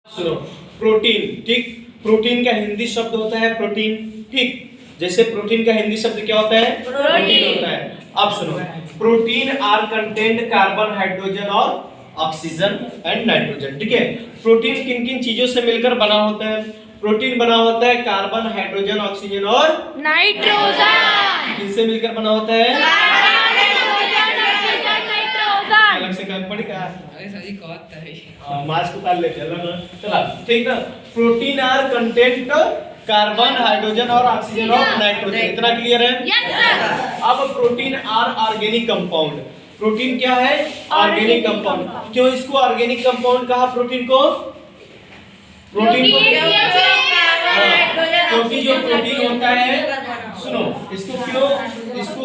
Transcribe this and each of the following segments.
सुनो, प्रोटीन, ठीक। प्रोटीन का हिंदी शब्द होता है प्रोटीन, ठीक। जैसे प्रोटीन का हिंदी शब्द क्या होता है? प्रोटीन होता है। अब सुनो, protein are content carbon, hydrogen और ऑक्सीजन एंड नाइट्रोजन, ठीक है। प्रोटीन किन किन चीजों से मिलकर बना होता है? प्रोटीन बना होता है कार्बन, हाइड्रोजन, ऑक्सीजन और नाइट्रोजन। किनसे मिलकर बना होता है? अलग से कर पड़ेगा। अरे सर जी कहत है मास्क उतार ले चलो ना, चला ठीक ना। Protein are content carbon, hydrogen और ऑक्सीजन और नाइट्रोजन, इतना क्लियर है? Yes sir. अब protein are organic compound. Protein क्या है? Organic compound. क्यों इसको ऑर्गेनिक कंपाउंड कहा प्रोटीन को? प्रोटीन को क्योंकि जो प्रोटीन होता है, सुनो, इसको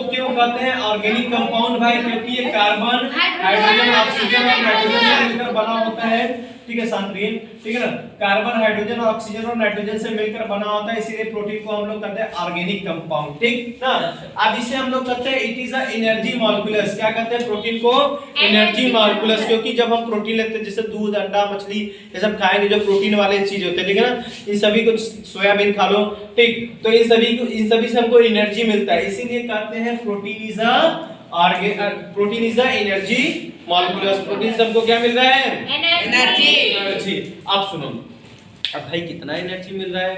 क्यों कहते हैं ऑर्गेनिक कंपाउंड भाई? क्योंकि ये कार्बन, हाइड्रोजन, ऑक्सीजन और नाइट्रोजन से मिलकर बना होता है, ठीक है शांतिन, ठीक है ना। कार्बन, हाइड्रोजन, ऑक्सीजन और नाइट्रोजन से मिलकर बना होता है, इसीलिए प्रोटीन को हम लोग कहते हैं ऑर्गेनिक कंपाउंड, ठीक ना। अब इसे हम लोग कहते हैं it is a energy molecules. क्या कहते हैं प्रोटीन को? Energy molecules. क्योंकि जब हम प्रोटीन लेते हैं, जैसे दूध, अंडा, मछली, ये सब खाएंगे जो प्रोटीन वाले चीज होते हैं, ठीक है ना। इन सभी को, सोयाबीन खा लो, ठीक, तो इन सभी से हमको एनर्जी मिलता है, इसीलिए कहते हैं protein is a energy molecules. Protein से हमको क्या मिल रहा है? एनर्जी। अब सुनो, अब भाई कितना एनर्जी मिल रहा है?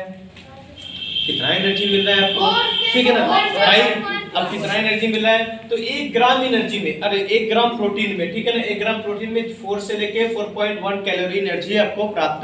कितना एनर्जी मिल रहा है आपको? ठीक है ना भाई, अब कितना एनर्जी मिल रहा है? तो 1 ग्राम एनर्जी में, अरे 1 ग्राम प्रोटीन में, ठीक है ना, 1 ग्राम प्रोटीन में 4 से लेके 4.1 कैलोरी एनर्जी आपको प्राप्त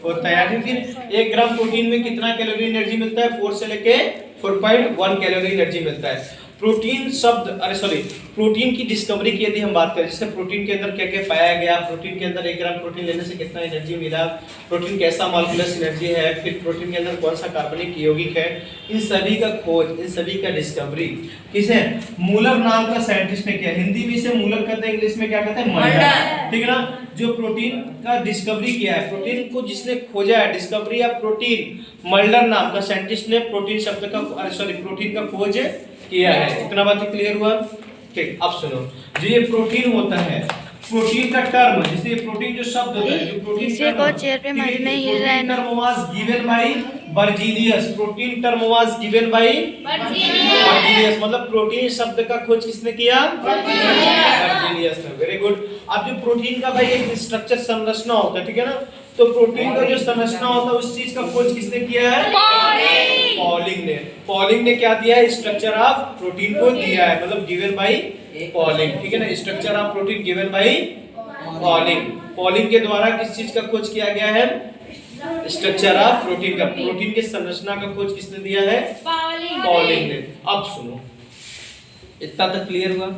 होता है। यानी फिर 1 ग्राम प्रोटीन में कितना कैलोरी एनर्जी मिलता है? 4 से लेके 4.1 कैलोरी एनर्जी मिलता है। प्रोटीन शब्द, अरे सॉरी, प्रोटीन की डिस्कवरी की यदि हम बात करें, जैसे प्रोटीन के अंदर क्या क्या पाया गया, प्रोटीन के अंदर 1 ग्राम प्रोटीन लेने से कितना एनर्जी मिला, प्रोटीन कैसा मॉलिक्यूलस एनर्जी है, फिर प्रोटीन के अंदर कौन सा कार्बनिक यौगिक है, इन सभी का खोज, इन सभी का डिस्कवरी किसे? मूलर नाम का साइंटिस्ट ने किया। हिंदी में इसे मूलर कहते हैं, इंग्लिश में क्या कहते हैं? मल्डर, ठीक है ना। जो प्रोटीन का डिस्कवरी किया है, प्रोटीन को जिसने खोजा है, डिस्कवरी ऑफ प्रोटीन, मल्डर नाम का साइंटिस्ट ने प्रोटीन शब्द का, अरे सॉरी, प्रोटीन का खोज किया है। इतना बात क्लियर हुआ? ठीक। अब सुनो, जो ये प्रोटीन होता है, प्रोटीन का टर्म, जैसे प्रोटीन जो शब्द होता है, जो प्रोटीन किसी को चेयर पे मार नहीं हिल रहा है ना। Term was given by Berzelius. Protein term was given by Berzelius. मतलब प्रोटीन शब्द का खोज किसने किया? बर्जीलियस ने। Very good. अब जो प्रोटीन का भाई एक स्ट्रक्चर, संरचना होता है, ठीक है ना, तो प्रोटीन का जो संरचना होता है, उस चीज का खोज किसने किया है? पॉलिंग ने क्या दिया है? स्ट्रक्चर ऑफ प्रोटीन को दिया है, मतलब गिवन बाय पॉलिंग, ठीक है ना। Structure of protein given by polling के द्वारा किस चीज का खोज किया गया है? स्ट्रक्चर ऑफ प्रोटीन का, प्रोटीन के संरचना का खोज किसने दिया है? पॉलिंग ने। अब सुनो, इतना तक क्लियर हुआ?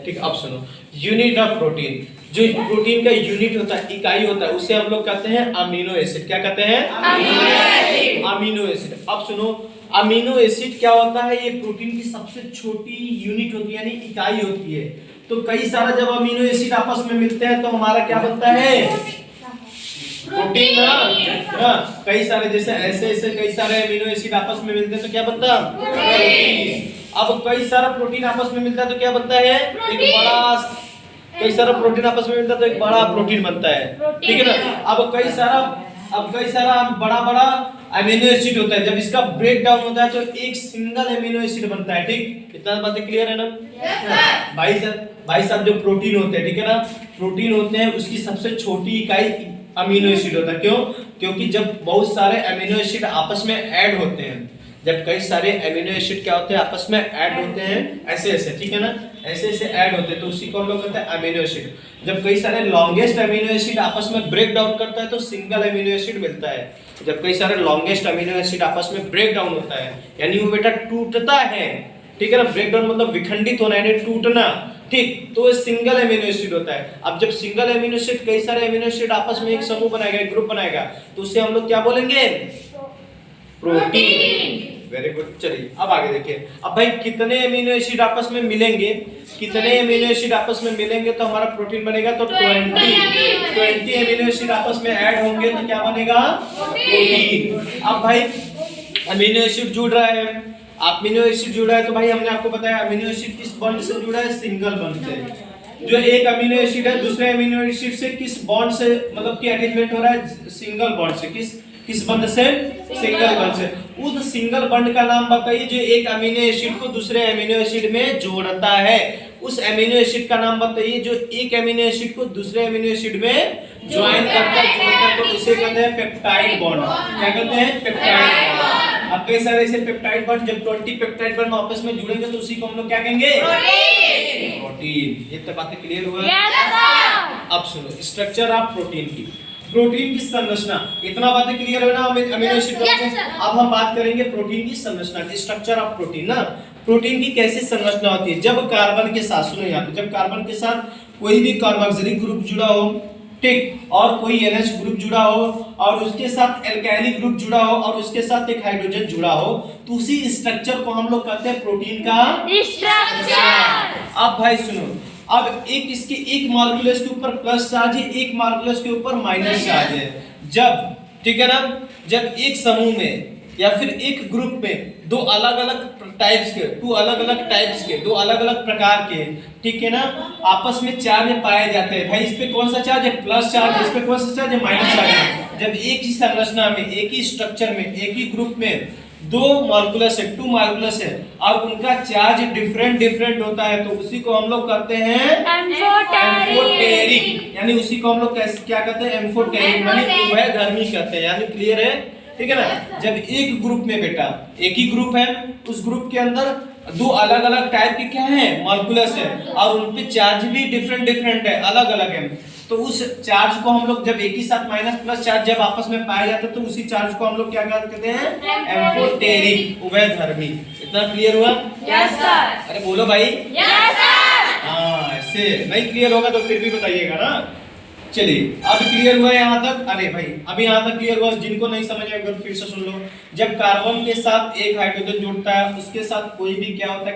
ठीक। अब सुनो, यूनिट ऑफ प्रोटीन, जो प्रोटीन का यूनिट होता है, इकाई होता है, उसे हम लोग कहते हैं अमीनो एसिड। क्या कहते हैं? Amino acid. अब सुनो, अमीनो एसिड क्या होता है? ये प्रोटीन की सबसे छोटी यूनिट होती है, यानी इकाई होती है। तो कई सारा जब अमीनो एसिड आपस में मिलते हैं तो हमारा क्या बनता है? प्रोटीन ना। कई सारे, जैसे ऐसे कई सारे अमीनो एसिड आपस में मिलते हैं तो क्या बनता है? प्रोटीन। अब कई सारा प्रोटीन आपस में मिलता है तो क्या बनता है? एक बड़ा, कई सारा प्रोटीन आपस में मिलता है तो एक बड़ा प्रोटीन बनता है, ठीक है ना। अब कई सारा बड़ा अमीनो एसिड होता है, जब इसका ब्रेक डाउन होता है तो एक सिंगल अमीनो एसिड बनता है, ठीक। कितना बातें क्लियर है ना? भाई साहब, जो प्रोटीन होते हैं, ठीक है ना, प्रोटीन होते हैं, उसकी सबसे छोटी इकाई अमीनो एसिड होता है। क्यों? क्योंकि जब बहुत सारे अमीनो एसिड आपस में ऐड होते हैं, जब कई सारे अमीनो एसिड क्या होते हैं? आपस में ऐड होते हैं, ऐसे, ठीक है ना, ऐसे ऐड होते हैं, तो उसी को हम लोग कहते हैं अमीनो एसिड। जब कई सारे लॉन्गेस्ट अमीनो एसिड आपस में ब्रेक डाउन करता है तो सिंगल अमीनो एसिड मिलता है। जब कई सारे लॉन्गेस्ट अमीनो एसिड आपस में ब्रेक डाउन होता है, यानी वो बेटा टूटता है, ठीक है ना। ब्रेक डाउन मतलब विखंडित होना, यानी टूटना, ठीक, तो सिंगल अमीनो एसिड होता है। अब जब सिंगल अमीनो एसिड, कई सारे अमीनो एसिड आपस में एक समूह बनाएगा, एक ग्रुप बनाएगा, तो उसे हम लोग क्या बोलेंगे? प्रोटीन। Very good. चलिए अब आगे देखिए। अब भाई कितने अमीनो एसिड आपस में मिलेंगे, कितने अमीनो एसिड आपस में मिलेंगे तो हमारा प्रोटीन बनेगा? तो 20 अमीनो एसिड आपस में ऐड होंगे तो क्या बनेगा? प्रोटीन। अब भाई अमीनो एसिड जुड़ रहा है, अमीनो एसिड जुड़ा है, तो भाई हमने आपको बताया अमीनो एसिड किस बॉन्ड से जुड़ा है? सिंगल बॉन्ड से। जो एक अमीनो एसिड है दूसरे अमीनो एसिड से किस बॉन्ड से मतलब कि अटैचमेंट हो रहा है, सिंगल बॉन्ड से। किस बॉन्ड से? सिंगल बॉन्ड से। उस सिंगल बॉन्ड का नाम बताइए जो एक अमीनो एसिड को दूसरे अमीनो एसिड में जोड़ता है। उस अमीनो एसिड का नाम बताइए जो एक अमीनो एसिड को दूसरे अमीनो एसिड में ज्वाइन करता है, जोड़ता है, तो इसे कहते हैं पेप्टाइड बॉन्ड। क्या कहते हैं? Peptide bond. अब कई सारे ऐसे पेप्टाइड बॉन्ड, जब 20 पेप्टाइड बॉन्ड आपस में जुड़ेंगे तो उसी को हम लोग क्या कहेंगे? प्रोटीन। ये तो बातें क्लियर हुआ? अब सुनो स्ट्रक्चर ऑफ प्रोटीन की, प्रोटीन की संरचना। इतना बातें क्लियर है ना अमीनो एसिड में। अब हम बात करेंगे प्रोटीन की संरचना की, स्ट्रक्चर ऑफ प्रोटीन ना। प्रोटीन की कैसी संरचना होती है? जब कार्बन के साथ, सुनो यहाँ पे, जब कार्बन के साथ कोई भी कार्बोक्सिलिक ग्रुप जुड़ा हो, ठीक, और कोई NH ग्रुप जुड़ा हो और उसके साथ एल्काइली ग्रुप जुड़ा हो और उसके साथ एक हाइड्रोजन जुड़ा हो, तो उसी स्ट्रक्चर को हम लोग कहते हैं प्रोटीन का स्ट्रक्चर। अब भाई सुनो, अब इसके एक मॉलिक्यूल्स के ऊपर प्लस चार्ज है, एक मॉलिक्यूल्स के ऊपर माइनस चार्ज है। जब, ठीक है ना, जब एक समूह में या फिर एक ग्रुप में दो अलग अलग टाइप्स के, दो अलग अलग प्रकार के, ठीक है ना, आपस में चार्ज पाए जाते हैं। भाई इस पे कौन सा चार्ज है? Plus charge. इस पे कौन सा चार्ज है? माइनस चार्ज है। जब एक ही संरचना में, एक ही स्ट्रक्चर में, एक ही ग्रुप में दो मॉलिक्यूल्स है, 2 मॉलिक्यूल्स है और उनका चार्ज डिफरेंट होता है, तो उसी को हम लोग कहते हैं एम्फोटेरिक। यानी उसी को हम लोग क्या कहते हैं? एम्फोटेरिक, यानी उभयधर्मी कहते हैं। यानी क्लियर है? ठीक है ना। जब एक ग्रुप में बेटा, एक ही ग्रुप है, उस ग्रुप के अंदर दो अलग अलग टाइप के क्या है? मॉलिक्यूल्स है और उन पे चार्ज भी डिफरेंट है, अलग अलग है। तो उस चार्ज को हम लोग जब एक ही साथ माइनस प्लस चार्ज जब आपस में पाए जाते हैं तो उसी चार्ज को हम लोग क्या कहते हैं? एम्फोटेरिक, उभयधर्मी। इतना क्लियर हुआ? Yes sir. अरे बोलो भाई। Yes sir. हाँ, ऐसे नहीं क्लियर होगा तो फिर भी बताइएगा ना। चलिए अब क्लियर हुआ यहाँ तक? अरे भाई अभी यहाँ तक क्लियर हुआ? जिनको नहीं समझ आया फिर से सुन लो। जब कार्बन के साथ एक हाइड्रोजन जुड़ता है, उसके साथ कोई भी क्या होता है?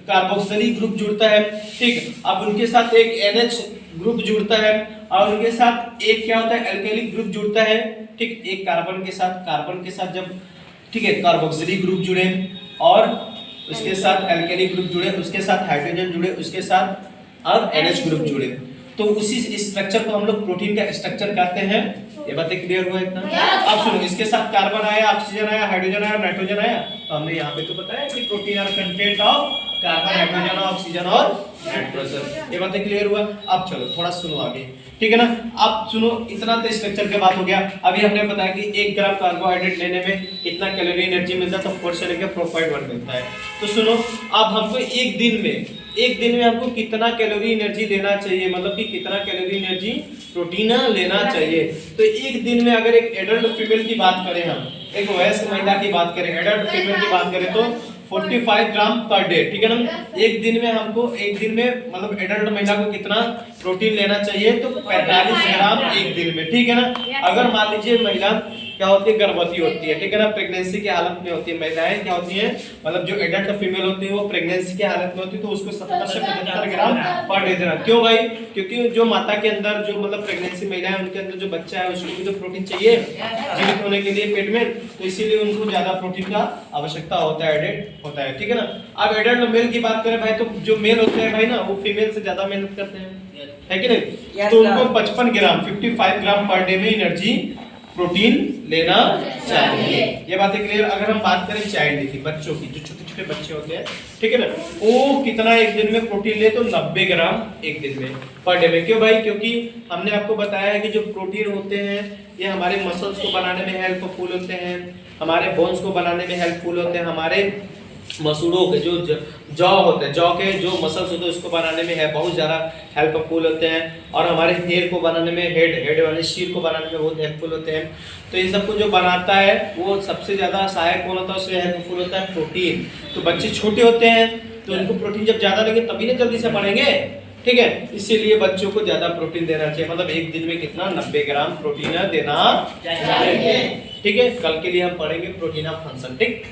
कार्बोक्सिलिक ग्रुप जुड़ता है, ठीक। अब उनके साथ एक NH ग्रुप जुड़ता है और उनके साथ एक क्या होता है? एल्काइलिक ग्रुप जुड़ता है, ठीक। एक कार्बन के साथ जब, ठीक है, कार्बोक्सिलिक ग्रुप जुड़े और उसके साथ एल्काइलिक ग्रुप जुड़े, उसके साथ हाइड्रोजन जुड़े, उसके साथ और NH ग्रुप जुड़े, तो उसी स्ट्रक्चर को हम लोग प्रोटीन का स्ट्रक्चर कहते हैं। ये बातें क्लियर हुआ इतना? अब सुनो, इसके साथ कार्बन आया, ऑक्सीजन आया, हाइड्रोजन आया, नाइट्रोजन आया, तो हमने यहाँ पे तो बताया कि protein are content of carbon, hydrogen, oxygen और नाइट्रोजन। ये बातें क्लियर हुआ? अब चलो थोड़ा सुनो आगे, ठीक है ना। अब सुनो, इतना तो स्ट्रक्चर के बात हो गया। अभी हमने बताया कि 1 ग्राम कार्बोहाइड्रेट लेने में कितना कैलोरी एनर्जी मिलता है, तो 4 से लेकर 4.1 मिलता है। तो सुनो, अब हमको एक दिन में हमको कितना कैलोरी एनर्जी लेना चाहिए, मतलब कि कितना कैलोरी एनर्जी प्रोटीन लेना चाहिए। तो एक दिन में अगर एक एडल्ट फीमेल की बात करें, हम एक वयस्क महिला की बात करें, एडल्ट फीमेल की बात करें तो 45 ग्राम पर डे, ठीक है ना। एक दिन में मतलब एडल्ट महिला को कितना प्रोटीन लेना चाहिए? तो 45 ग्राम एक दिन में, ठीक है ना। अगर मान लीजिए महिला क्या होती है? गर्भवती होती है, ठीक है ना, प्रेगनेंसी की हालत में होती है। महिलाएं क्या होती हैं, मतलब जो एडल्ट फीमेल होती है वो प्रेगनेंसी की हालत में होती है, तो उसको 70 से 75 ग्राम पर डे देना। क्यों भाई? क्योंकि जो माता के अंदर जो मतलब प्रेगनेंसी महिला है उनके अंदर जो बच्चा है उसको भी तो प्रोटीन चाहिए जीवित होने के लिए पेट में, तो इसीलिए उनको ज्यादा प्रोटीन का आवश्यकता होता है, ठीक है ना। अब एडल्ट मेल की बात करें भाई, तो जो मेल होते हैं भाई ना, वो फीमेल से ज्यादा मेहनत करते हैं, है कि नहीं। तो उनको 55 ग्राम पर डे में एनर्जी प्रोटीन लेना चाहिए। ये बातें क्लियर? अगर हम बात करें चाइल्ड की, बच्चों की, जो छोटे बच्चे होते हैं, ठीक है ना, वो कितना एक दिन में प्रोटीन ले? तो 90 ग्राम एक दिन में पर डे में। क्यों भाई? क्योंकि हमने आपको बताया है कि जो प्रोटीन होते हैं ये हमारे मसल्स को बनाने में हेल्पफुल होते हैं, हमारे बोन्स को बनाने में हेल्पफुल होते हैं, हमारे मसूड़ों के जो जॉ होते हैं, जॉ के जो मसल्स होते हैं उसको बनाने में है बहुत ज़्यादा हेल्पफुल होते हैं, और हमारे हेयर को बनाने में, हेड वाले शीर को बनाने में बहुत हेल्पफुल होते हैं। तो ये सबको जो बनाता है वो सबसे ज़्यादा सहायक कौन होता है? उससे हेल्पफुल होता है प्रोटीन। तो बच्चे छोटे होते हैं तो उनको प्रोटीन जब ज़्यादा लगे तभी ना जल्दी से बढ़ेंगे, ठीक है। इसीलिए बच्चों को ज़्यादा प्रोटीन देना चाहिए। मतलब एक दिन में कितना? 90 ग्राम प्रोटीन देना चाहिए, ठीक है। कल के लिए हम पढ़ेंगे प्रोटीन ऑफ फंक्शन, ठीक।